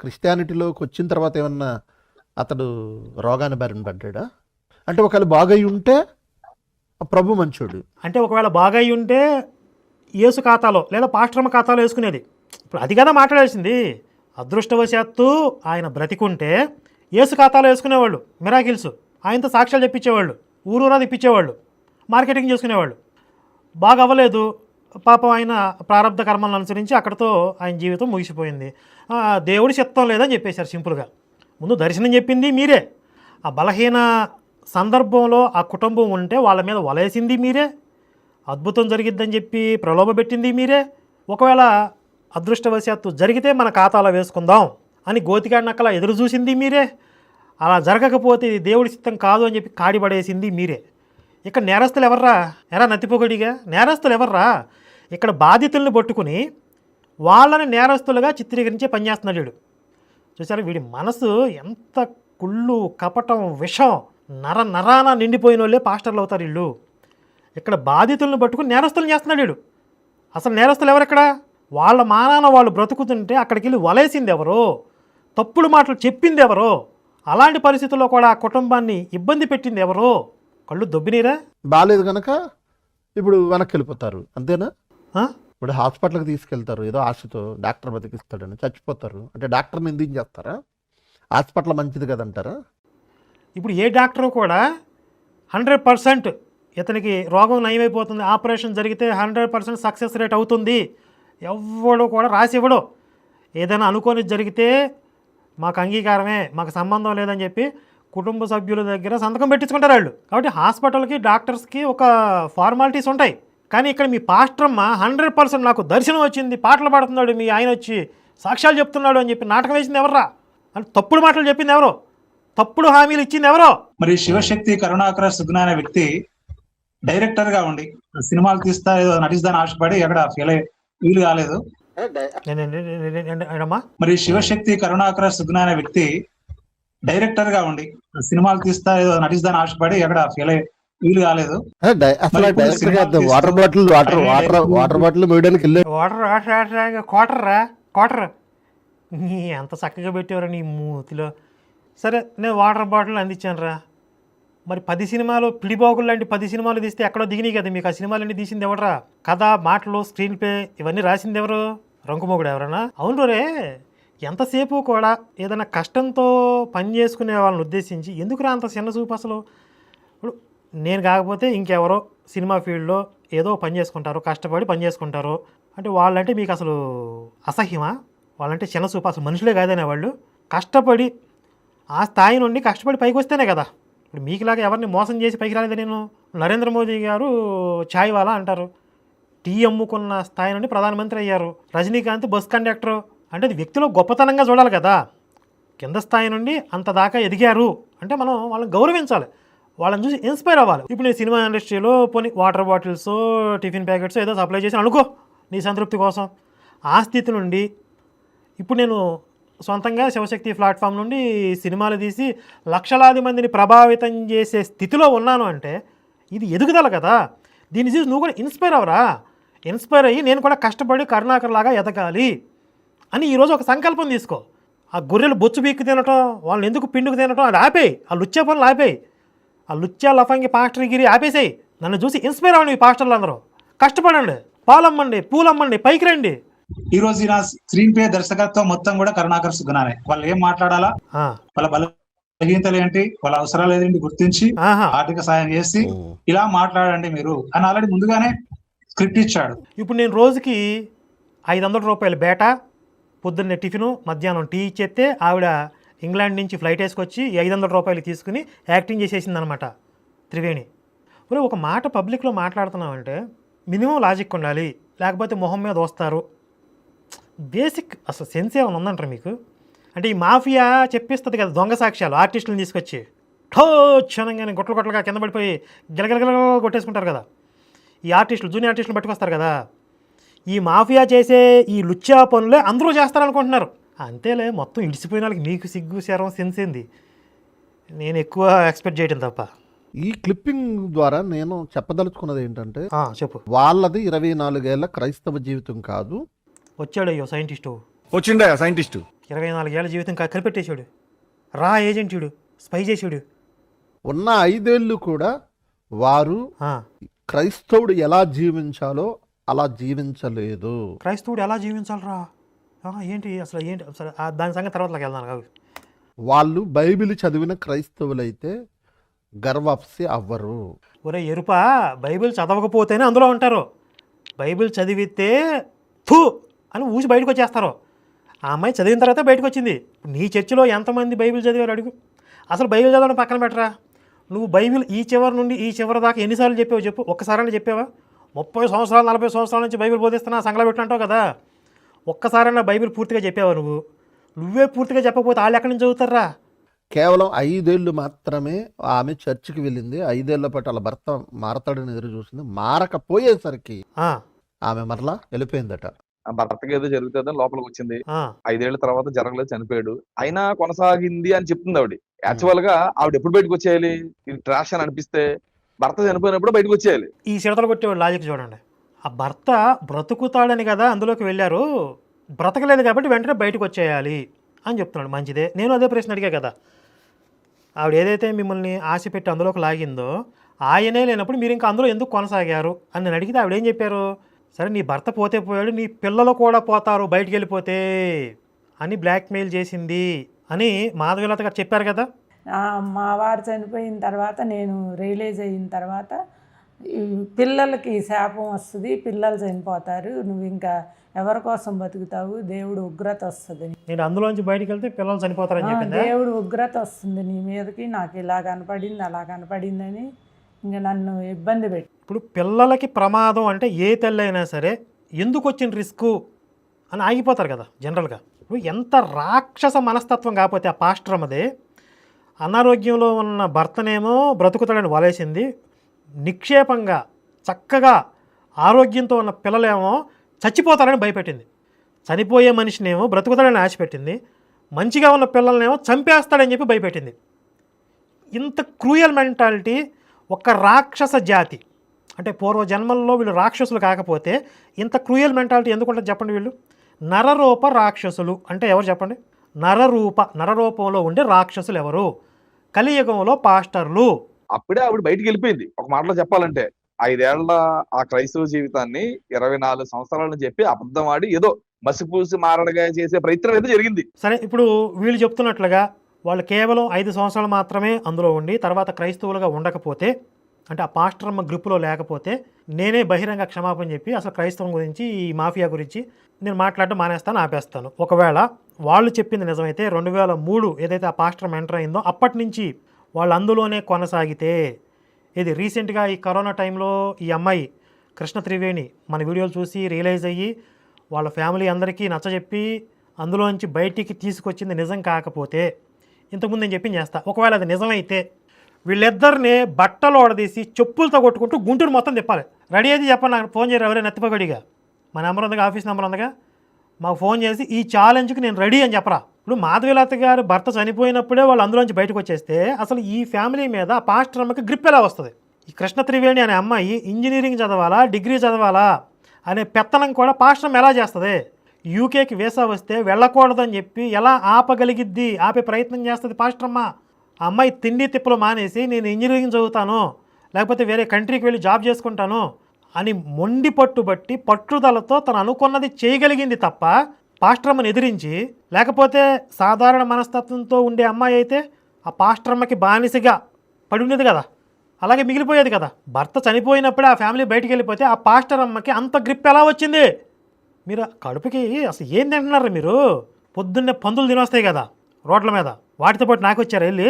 క్రిస్టియానిటీలోకి వచ్చిన తర్వాత ఏమన్నా అతడు రోగాన్ని బారిన పడ్డాడా? అంటే ఒకవేళ బాగై ఉంటే ప్రభు మంచోడు, అంటే ఒకవేళ బాగా అయి ఉంటే యేసు ఖాతాలో లేదా పాస్టర్మ ఖాతాలో వేసుకునేది. ఇప్పుడు అది కదా మాట్లాడాల్సింది. అదృష్టవశాత్తు ఆయన బ్రతికుంటే యేసు ఖాతాలో వేసుకునేవాళ్ళు, మిరాకిల్స్ ఆయనతో సాక్ష్యాలు చెప్పించేవాళ్ళు, ఊరూరా తిప్పించేవాళ్ళు, మార్కెటింగ్ చేసుకునేవాళ్ళు. బాగా అవ్వలేదు పాపం, ఆయన ప్రారంభ కర్మలను అనుసరించి అక్కడితో ఆయన జీవితం ముగిసిపోయింది. దేవుడి చిత్తం లేదని చెప్పేశారు సింపుల్గా. ముందు దర్శనం చెప్పింది మీరే, ఆ బలహీన సందర్భంలో ఆ కుటుంబం ఉంటే వాళ్ళ మీద వలేసింది మీరే, అద్భుతం జరిగిద్దని చెప్పి ప్రలోభ పెట్టింది మీరే. ఒకవేళ అదృష్టవశాత్తు జరిగితే మన ఖాతాలో వేసుకుందాం అని గోతికాడినక్కలా ఎదురు చూసింది మీరే. అలా జరగకపోతే ఇది దేవుడి చిత్తం కాదు అని చెప్పి కాడిపడేసింది మీరే. ఇక్కడ నేరస్తులు ఎవర్రా? ఎరా నత్తిపోగడిగా నేరస్తులు ఎవర్రా? ఇక్కడ బాధితుల్ని పట్టుకుని వాళ్ళని నేరస్తులుగా చిత్రీకరించే పనిచేస్తున్నాడు వీడు. చూసారా వీడి మనసు ఎంత కుళ్ళు, కపటం, విషం, నరాన నిండిపోయిన వాళ్ళే పాస్టర్లు అవుతారు వీళ్ళు. ఇక్కడ బాధితులను పట్టుకుని నేరస్తులను చేస్తున్నాడు వీడు. అసలు నేరస్తులు ఎవరెక్కడ? వాళ్ళ మానాన వాళ్ళు బ్రతుకుతుంటే అక్కడికి వెళ్ళి వలేసింది ఎవరో, తప్పుడు మాటలు చెప్పింది ఎవరో, అలాంటి పరిస్థితుల్లో కూడా ఆ కుటుంబాన్ని ఇబ్బంది పెట్టింది ఎవరో. కళ్ళు దొబ్బినీరా? బాగాలేదు కనుక ఇప్పుడు వెనక్కి వెళ్ళిపోతారు, అంతేనా? ఇప్పుడు హాస్పిటల్కి తీసుకెళ్తారు ఏదో ఆశతో, డాక్టర్ బతికిస్తాడని, చచ్చిపోతారు. అంటే డాక్టర్ని ఎందుకు చేస్తారా? హాస్పిటల్ మంచిది కదంటారా? ఇప్పుడు ఏ డాక్టరు కూడా 100% ఇతనికి రోగం నయమైపోతుంది, ఆపరేషన్ జరిగితే 100% సక్సెస్ రేట్ అవుతుంది ఎవడో కూడా రాసి ఇవ్వడు. ఏదైనా అనుకోని జరిగితే మాకు అంగీకారమే, మాకు సంబంధం లేదని చెప్పి కుటుంబ సభ్యుల దగ్గర సంతకం పెట్టించుకుంటారు వాళ్ళు. కాబట్టి హాస్పిటల్కి, డాక్టర్స్కి ఒక ఫార్మాలిటీస్ ఉంటాయి. కానీ ఇక్కడ మీ పాస్టర్మ్మ 100% నాకు దర్శనం వచ్చింది, పాటలు పాడుతున్నాడు, మీ ఆయన వచ్చి సాక్ష్యాలు చెప్తున్నాడు అని చెప్పి నాటకం వేసింది ఎవర్రా? అంటే తప్పుడు మాటలు చెప్పింది ఎవరో, తప్పుడు హామీలు ఇచ్చింది ఎవరో. మరి శివశక్తి కరుణాకర సుగ్న అనే వ్యక్తి డైరెక్టర్ గా ఉండి సినిమాలు తీస్తా ఏదో నటిస్తాను ఆశపడి ఎక్కడ వీలు కాలేదు. మరి శివశక్తి కరుణాకర సుగ్న అనే వ్యక్తి డైరెక్టర్ గా ఉండి సినిమాలు తీస్తా ఏదో నటిస్తాను ఆశపడి ఎక్కడ వీలు కాలేదు. అసలు వాటర్ బాటిల్ వాటర్ బాటిల్ వేయడానికి వెళ్ళే క్వార్టర్ నీ ఎంత చక్కగా పెట్టేవారా నీ మూతిలో. సరే నేను వాటర్ బాటిల్ అందించాను రా. మరి 10 సినిమాలు పిడిబాగులు లాంటి 10 సినిమాలు తీస్తే ఎక్కడో దిగినాయి కదా, మీకు ఆ సినిమాలన్నీ తీసింది ఎవడరా? కథ, మాటలు, స్క్రీన్ ప్లే ఇవన్నీ రాసింది ఎవరు? రంకుమొగుడు ఎవరన్నా? అవును రే, ఎంతసేపు కూడా ఏదైనా కష్టంతో పని చేసుకునే వాళ్ళని ఉద్దేశించి ఎందుకురా అంత చిన్న చూపు అసలు? ఇప్పుడు నేను కాకపోతే ఇంకెవరో సినిమా ఫీల్డ్లో ఏదో పని చేసుకుంటారు, కష్టపడి పని చేసుకుంటారు అంటే వాళ్ళంటే మీకు అసలు అసహ్యమా? వాళ్ళంటే చిన్న చూపు, అసలు మనుషులే కాదనే వాళ్ళు. కష్టపడి ఆ స్థాయి నుండి కష్టపడి పైకి వస్తేనే కదా. ఇప్పుడు మీకులాగా ఎవరిని మోసం చేసి పైకి రాలేదు నేను. నరేంద్ర మోదీ గారు ఛాయ్ వాలా అంటారు, టీ అమ్ముకున్న స్థాయి నుండి ప్రధానమంత్రి అయ్యారు. Rajinikanth bus conductor. అంటే అది వ్యక్తిలో గొప్పతనంగా చూడాలి కదా. కింద స్థాయి నుండి అంత దాకా ఎదిగారు అంటే మనం వాళ్ళని గౌరవించాలి, వాళ్ళని చూసి ఇన్స్పైర్ అవ్వాలి. ఇప్పుడు నేను సినిమా ఇండస్ట్రీలో పోనీ వాటర్ బాటిల్స్, టిఫిన్ ప్యాకెట్స్ ఏదో సప్లై చేసి అనుకో నీ సంతృప్తి కోసం. ఆ స్థితి నుండి ఇప్పుడు నేను సొంతంగా శివశక్తి ప్లాట్ఫామ్ నుండి సినిమాలు తీసి లక్షలాది మందిని ప్రభావితం చేసే స్థితిలో ఉన్నాను అంటే ఇది ఎదుగుదల కదా. దీన్ని చూసి నువ్వు కూడా ఇన్స్పైర్ అవ్వరా? ఇన్స్పైర్ అయ్యి నేను కూడా కష్టపడి కరుణాకర్ లాగా ఎదగాలి అని ఈరోజు ఒక సంకల్పం తీసుకో. ఆ గొర్రెలు బొచ్చు బీక్కి తినటం, వాళ్ళని ఎందుకు పిండుకు తినటం అది ఆపేయి. ఆ లుచ్చా పనులు ఆపేయి. ఆ లుచ్చా లఫంగి పాస్టర్గిరి ఆపేసేయి. నన్ను చూసి ఇన్స్పైర్ అవ్వండి. ఈ పాస్టర్లు అందరూ కష్టపడండి, పాలమ్మండి, పూలమ్మండి, పైకి రండి. ఈ రోజు నా స్క్రీన్ ప్లే దర్శకత్వం మొత్తం కూడా కరుణాకర్ సుగ్నానే. వాళ్ళు ఏం మాట్లాడాలా, వాళ్ళ బలహీనతలు ఏంటి, వాళ్ళ అవసరాలు ఏంటి గుర్తించి ఆర్థిక సాయం చేసి ఇలా మాట్లాడండి మీరు అని ఆల్రెడీ ముందుగానే స్క్రిప్ట్ ఇచ్చాడు. ఇప్పుడు నేను రోజుకి 500 రూపాయలు బేటా, పొద్దున్నే టిఫిను, మధ్యాహ్నం టీ ఇచ్చేస్తే ఆవిడ ఇంగ్లాండ్ నుంచి ఫ్లైట్ వేసుకొచ్చి 500 రూపాయలు తీసుకుని యాక్టింగ్ చేసేసింది అనమాట త్రివేణి. మరి ఒక మాట పబ్లిక్లో మాట్లాడుతున్నామంటే మినిమం లాజిక్ ఉండాలి, లేకపోతే మొహం మీద వస్తారు. బేసిక్ అసలు సెన్స్ ఏమైనా ఉందంటారు మీకు? అంటే ఈ మాఫియా చెప్పిస్తుంది కదా దొంగ సాక్ష్యాలు, ఆర్టిస్టులను తీసుకొచ్చి క్షణంగానే గొట్టలుగా కింద పడిపోయి గిలగిలగిల కొట్టేసుకుంటారు కదా. ఈ ఆర్టిస్టులు, జూనియర్ ఆర్టిస్టులు పట్టుకొస్తారు కదా. ఈ మాఫియా చేసే ఈ లుచ్చా పనులే అందరూ చేస్తారనుకుంటున్నారు. అంతేలే, మొత్తం ఇడిసిపోయిన వాళ్ళకి మీకు సిగ్గు శరం సెన్స్ ఏంది? నేను ఎక్కువ ఎక్స్పెక్ట్ చేయటం తప్ప. ఈ క్లిప్పింగ్ ద్వారా నేను చెప్పదలుచుకున్నది ఏంటంటే, చెప్పు. వాళ్ళది 24 ఏళ్ల క్రైస్తవ జీవితం కాదు. వచ్చాడయ్యో సైంటిస్టు. వచ్చిండయా సైంటిస్టు. 24 ఏళ్ళ జీవితం కనిపెట్టేశాడు, ఏజెంటుడు, స్పై చేసాడు. ఉన్న 5 ఏళ్ళు కూడా వారు క్రైస్తవుడు ఎలా జీవించాలో అలా జీవించలేదు. క్రైస్తవుడు ఎలా జీవించాలరా? ఏంటి అసలు దాని సంగతి తర్వాత వెళ్దాను కాదు. వాళ్ళు బైబిల్ చదివిన క్రైస్తవులైతే గర్వాప్సి అవ్వరు. ఒరే ఎరుపా, బైబిల్ చదవకపోతేనే అందులో ఉంటారు. బైబిల్ చదివితే ఫు అని ఊసి బయటకు వచ్చేస్తారు. ఆ అమ్మాయి చదివిన తర్వాత బయటకు వచ్చింది. నీ చర్చిలో ఎంతమంది బైబిల్ చదివారు అడుగు. అసలు బైబిల్ చదవడం పక్కన పెట్టరా, నువ్వు బైబిల్ ఈ చివరి నుండి ఈ చివరి దాకా ఎన్నిసార్లు చెప్పావు చెప్పు. ఒక్కసారైనా చెప్పావా? 30 సంవత్సరాలు 40 సంవత్సరాల నుంచి బైబిల్ బోధిస్తున్నా సంగలా పెట్టంటావు కదా. ఒక్కసారైనా బైబిల్ పూర్తిగా చెప్పావా? నువ్వే పూర్తిగా చెప్పకపోతే వాళ్ళు ఎక్కడి నుంచి చదువుతారా? కేవలం 5 ఏళ్ళు మాత్రమే ఆమె చర్చికి వెళ్ళింది. 5 ఏళ్ల పాటు వాళ్ళ భర్త మారతాడని ఎదురు చూసింది. మారకపోయేసరికి ఆమె మరలా వెళ్ళిపోయిందట. భర్తకి ఏదో జరుగుతుందని లోపలికి వచ్చింది. 5 ఏళ్ల తర్వాత జరగలేదు, చనిపోయాడు. అయినా కొనసాగింది అని చెప్తుంది ఆవిడ. యాక్చువల్ గా ఆవిడ ఎప్పుడు బయటకు వచ్చేయాలి? ఇది ట్రాష్ అని అనిపిస్తే భర్త చనిపోయినప్పుడు బయటకు వచ్చేయాలి. ఈ సిడతలు కొట్టేవాడు లాజిక్ చూడండి. ఆ భర్త బ్రతుకుతాడని కదా అందులోకి వెళ్ళారు, బ్రతకలేదు కాబట్టి వెంటనే బయటకు వచ్చేయాలి అని చెప్తున్నాడు. మంచిదే, నేను అదే ప్రశ్న అడిగా కదా. ఆవిడ ఏదైతే మిమ్మల్ని ఆశ పెట్టి అందులోకి లాగిందో ఆయనే లేనప్పుడు మీరు ఇంకా అందులో ఎందుకు కొనసాగారు అని నేను అడిగితే ఆవిడ ఏం చెప్పారు? సరే నీ భర్త పోతే పోయాడు, నీ పిల్లలు కూడా పోతారు బయటికి వెళ్ళిపోతే అని బ్లాక్మెయిల్ చేసింది అని మాధవీలత గారు చెప్పారు కదా. మా వారు చనిపోయిన తర్వాత నేను రియలైజ్ అయిన తర్వాత పిల్లలకి శాపం వస్తుంది, పిల్లలు చనిపోతారు, నువ్వు ఇంకా ఎవరి కోసం బతుకుతావు, దేవుడు ఉగ్రత వస్తుంది, నేను అందులోంచి బయటికి వెళ్తే పిల్లలు చనిపోతారని చెప్పింది. దేవుడు ఉగ్రత వస్తుంది నీ మీదకి, నాకు ఇలా కనపడింది అలా కనపడిందని ఇంకా నన్ను ఇబ్బంది పెట్టి. ఇప్పుడు పిల్లలకి ప్రమాదం అంటే ఏ తల్లి అయినా సరే ఎందుకు వచ్చిన రిస్కు అని ఆగిపోతారు కదా జనరల్గా. ఇప్పుడు ఎంత రాక్షస మనస్తత్వం కాకపోతే ఆ పాస్టర్ అమ్మదే, అనారోగ్యంలో ఉన్న భర్తనేమో బ్రతుకుతాడని వలేసింది, నిక్షేపంగా చక్కగా ఆరోగ్యంతో ఉన్న పిల్లలేమో చచ్చిపోతారని భయపెట్టింది, చనిపోయే మనిషినేమో బ్రతుకుతాడని ఆశపెట్టింది, మంచిగా ఉన్న పిల్లలనేమో చంపేస్తాడని చెప్పి భయపెట్టింది. ఇంత క్రూయల్ మెంటాలిటీ ఒక రాక్షస జాతి అంటే పూర్వ జన్మల్లో వీళ్ళు రాక్షసులు కాకపోతే ఇంత క్రూయల్ మెంటాలిటీ ఎందుకుంటుంది చెప్పండి. వీళ్ళు నరరూప రాక్షసులు అంటే ఎవరు చెప్పండి? నరరూపంలో ఉండే రాక్షసులు ఎవరు? కలియుగంలో పాస్టర్లు. అప్పుడే ఆవిడ బయటికి వెళ్ళిపోయింది. ఒక మాటలో చెప్పాలంటే 5 ఏళ్ల ఆ క్రైస్తవ జీవితాన్ని 24 సంవత్సరాలను చెప్పి అబద్ధం ఆడి ఏదో మసిపూసి మారడగా చేసే ప్రయత్నం అయితే జరిగింది. సరే, ఇప్పుడు వీళ్ళు చెప్తున్నట్లుగా వాళ్ళు కేవలం 5 సంవత్సరాలు మాత్రమే అందులో ఉండి తర్వాత క్రైస్తవులుగా ఉండకపోతే, అంటే ఆ పాస్టర్ అమ్మ గ్రూపులో లేకపోతే నేనే బహిరంగ క్షమాపణ చెప్పి అసలు క్రైస్తవం గురించి ఈ మాఫియా గురించి నేను మాట్లాడటం మానేస్తాను, ఆపేస్తాను. ఒకవేళ వాళ్ళు చెప్పింది నిజమైతే 2003 ఏదైతే ఆ పాస్టర్ ఎంటర్ అయిందో అప్పటి నుంచి వాళ్ళు అందులోనే కొనసాగితే, ఇది రీసెంట్గా ఈ కరోనా టైంలో ఈ అమ్మాయి కృష్ణ త్రివేణి మన వీడియోలు చూసి రియలైజ్ అయ్యి వాళ్ళ ఫ్యామిలీ అందరికీ నచ్చజెప్పి అందులోంచి బయటికి తీసుకొచ్చింది నిజం కాకపోతే, ఇంతకుముందు నేను చెప్పింది చేస్తా. ఒకవేళ అది నిజమైతే వీళ్ళిద్దరిని బట్టలు ఓడదీసి చెప్పులతో కొట్టుకుంటూ గుంటూరు మొత్తం తిప్పాలి. రెడీ అయితే చెప్పండి, నాకు ఫోన్ చేయరు ఎవరైనా నెత్తిపగడిగా. మా నెంబర్ ఉందిగా, ఆఫీస్ నెంబర్ ఉందిగా, మాకు ఫోన్ చేసి ఈ ఛాలెంజ్కి నేను రెడీ అని చెప్పరా. ఇప్పుడు మాధవీలత గారు భర్త చనిపోయినప్పుడే వాళ్ళు అందులోంచి బయటకు వచ్చేస్తే అసలు ఈ ఫ్యామిలీ మీద ఆ పాస్టర్ అమ్మకి గ్రిప్ ఎలా వస్తుంది? ఈ కృష్ణ త్రివేణి అనే అమ్మాయి ఇంజనీరింగ్ చదవాలా డిగ్రీ చదవాలా అనే పెత్తనం కూడా పాస్టర్ అమ్మ ఎలా చేస్తుంది? యూకేకి వీసా వస్తే వెళ్ళకూడదని చెప్పి ఎలా ఆపగలిగిద్ది? ఆపే ప్రయత్నం చేస్తుంది పాస్టర్ అమ్మ. ఆ అమ్మాయి తిండి తిప్పలు మానేసి నేను ఇంజనీరింగ్ చదువుతాను లేకపోతే వేరే కంట్రీకి వెళ్ళి జాబ్ చేసుకుంటాను అని మొండి పట్టుబట్టి పట్టుదలతో తను అనుకున్నది చేయగలిగింది తప్ప పాస్టర్ అమ్మని ఎదిరించి, లేకపోతే సాధారణ మనస్తత్వంతో ఉండే అమ్మాయి అయితే ఆ పాస్టర్ అమ్మకి బానిసగా పడి ఉండేది కదా, అలాగే మిగిలిపోయేది కదా. భర్త చనిపోయినప్పుడే ఆ ఫ్యామిలీ బయటికి వెళ్ళిపోతే ఆ పాస్టర్ అమ్మకి అంత గ్రిప్ ఎలా వచ్చింది? మీరు కడుపుకి అసలు ఏం తింటున్నారు మీరు? పొద్దున్నే పందులు తినొస్తాయి కదా రోడ్ల మీద, వాటితో పాటు నాకు వచ్చారు వెళ్ళి